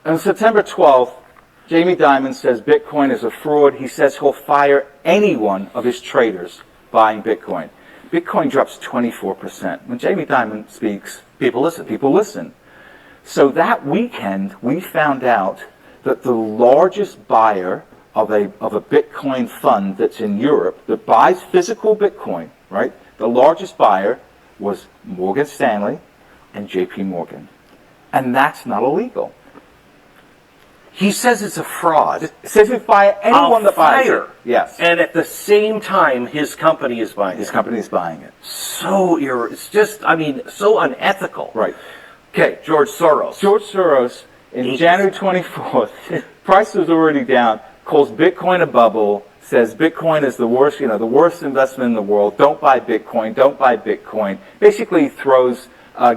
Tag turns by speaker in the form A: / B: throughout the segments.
A: On September 12th, Jamie Dimon says Bitcoin is a fraud. He says he'll fire any one of his traders buying Bitcoin. Bitcoin drops 24%. When Jamie Dimon speaks, people listen. People listen. So that weekend, we found out that the largest buyer of a Bitcoin fund that's in Europe that buys physical Bitcoin, right? The largest buyer was Morgan Stanley and JP Morgan. And that's not illegal.
B: He says it's a fraud.
A: It says he'll fire anyone that buys it. Yes.
B: And at the same time, his company is buying it.
A: His company is buying it.
B: It's just, so unethical.
A: Right.
B: Okay, George Soros.
A: George Soros, in January 24th, price was already down, calls Bitcoin a bubble, says Bitcoin is the worst investment in the world. Don't buy Bitcoin. Don't buy Bitcoin. Basically throws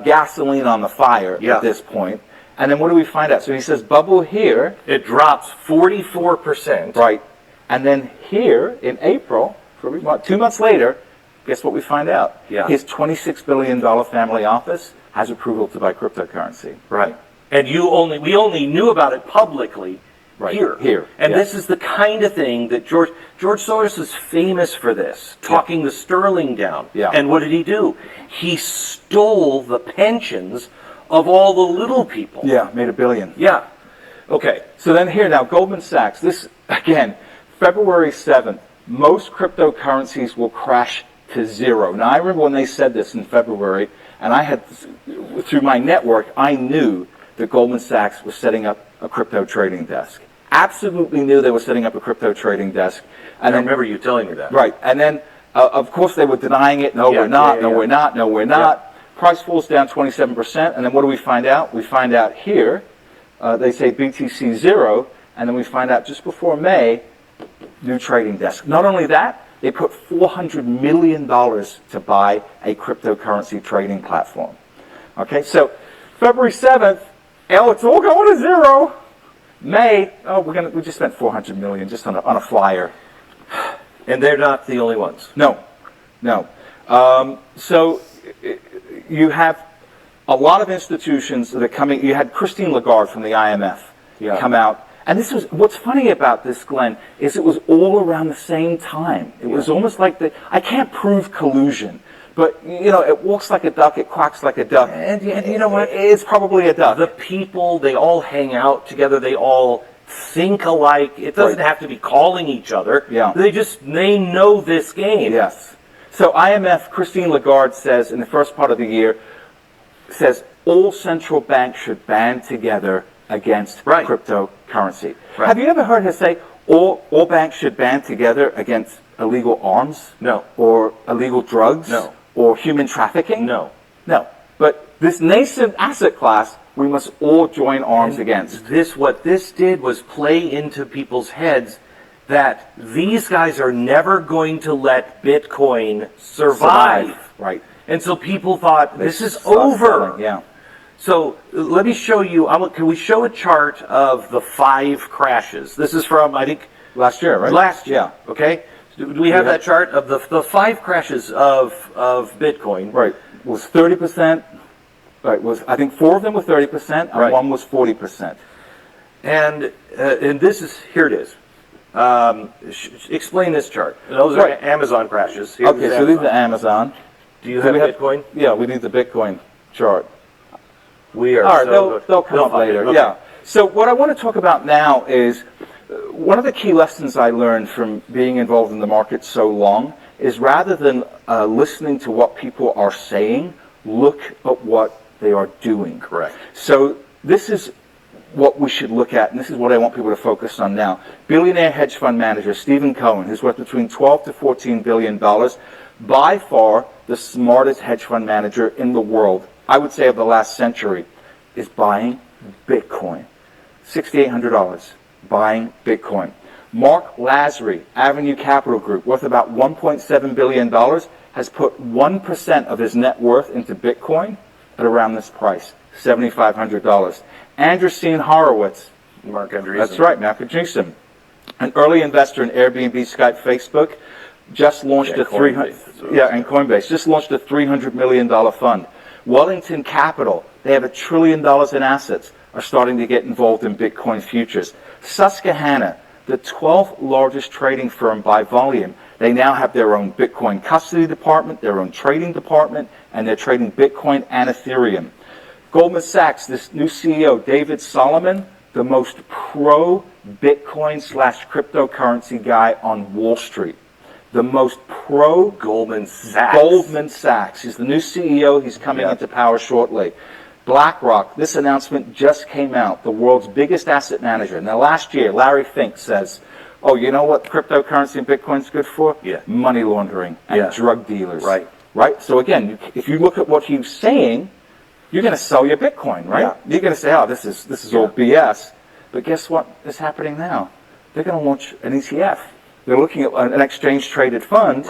A: gasoline on the fire at this point. And then what do we find out? So he says bubble here.
B: It drops 44%.
A: Right. And then here in April, 2 months later, guess what we find out?
B: Yeah.
A: His $26 billion family office has approval to buy cryptocurrency.
B: Right. And we only knew about it publicly here. And this is the kind of thing that George Soros is famous for this, talking the sterling down.
A: Yeah.
B: And what did he do? He stole the pensions of all the little people.
A: Yeah, made $1 billion.
B: Yeah. Okay.
A: So then here now, Goldman Sachs, this, again, February 7th, most cryptocurrencies will crash to zero. Now, I remember when they said this in February, and I had, through my network, I knew that Goldman Sachs was setting up a crypto trading desk. Absolutely knew they were setting up a crypto trading desk.
B: And I remember you telling me that.
A: Right. And then, of course, they were denying it. No, we're not. No, we're not. No, we're not. Yeah. Price falls down 27%, and then what do we find out? We find out here, they say BTC 0, and then we find out just before May, new trading desk. Not only that, they put $400 million to buy a cryptocurrency trading platform. Okay, so February 7th, it's all going to zero. May, we just spent $400 million just on a flyer.
B: And they're not the only ones.
A: No. So you have a lot of institutions that are coming. You had Christine Lagarde from the IMF come out. And this was, what's funny about this, Glenn, is it was all around the same time. It was almost like I can't prove collusion, but, it walks like a duck, it quacks like a duck.
B: And you know what?
A: It's probably a duck.
B: The people, they all hang out together, they all think alike. It doesn't have to be calling each other.
A: Yeah.
B: They know this game.
A: Yes. So IMF, Christine Lagarde says in the first part of the year, says all central banks should band together against cryptocurrency. Right. Have you ever heard her say all banks should band together against illegal arms?
B: No.
A: Or illegal drugs?
B: No.
A: Or human trafficking?
B: No.
A: But this nascent asset class, we must all join arms against.
B: What this did was play into people's heads that these guys are never going to let Bitcoin survive.
A: Right.
B: And so people thought, this is over.
A: Yeah.
B: So let me show you, can we show a chart of the 5 crashes? This is from, I think,
A: last year, right?
B: Last year, okay? Do we have that chart of the 5 crashes of Bitcoin?
A: Right. It was 30%. Right. I think 4 of them were 30%, and 1 was 40%.
B: And here it is. Explain this chart. Those are Amazon crashes.
A: So these are Amazon.
B: Do you have Bitcoin?
A: Yeah, we need the Bitcoin chart.
B: We are.
A: All right, they'll come up later. Okay. Yeah. So what I want to talk about now is one of the key lessons I learned from being involved in the market so long is rather than listening to what people are saying, look at what they are doing.
B: Correct. So
A: this is what we should look at, and this is what I want people to focus on now. Billionaire hedge fund manager Stephen Cohen, who's worth between $12 to $14 billion, by far the smartest hedge fund manager in the world, I would say of the last century, is buying Bitcoin. $6,800, buying Bitcoin. Mark Lasry, Avenue Capital Group, worth about $1.7 billion, has put 1% of his net worth into Bitcoin at around this price, $7,500. Andreessen Horowitz,
B: Mark Andreessen.
A: That's right, Mark Andreessen, an early investor in Airbnb, Skype, Facebook, just launched and Coinbase just launched a $300 million fund. Wellington Capital, they have $1 trillion in assets. are starting to get involved in Bitcoin futures. Susquehanna, the 12th largest trading firm by volume, they now have their own Bitcoin custody department, their own trading department, and they're trading Bitcoin and Ethereum. Goldman Sachs, this new CEO, David Solomon, the most pro-Bitcoin / cryptocurrency guy on Wall Street. The most pro
B: Goldman Sachs.
A: Goldman Sachs. He's the new CEO. He's coming into power shortly. BlackRock, this announcement just came out, the world's biggest asset manager. Now, last year, Larry Fink says, oh, you know what cryptocurrency and Bitcoin's good for? Money laundering and drug dealers. Right? So again, if you look at what he's saying, you're going to sell your Bitcoin, right? You're going to say, oh, this is all BS. But guess what is happening now? They're going to launch an ETF. They're looking at an exchange-traded fund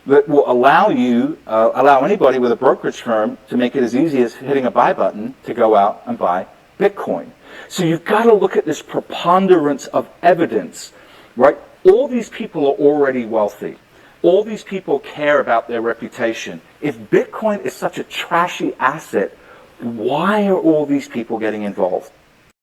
A: that will allow anybody with a brokerage firm to make it as easy as hitting a buy button to go out and buy Bitcoin. So you've got to look at this preponderance of evidence, right? All these people are already wealthy. All these people care about their reputation. If Bitcoin is such a trashy asset, why are all these people getting involved?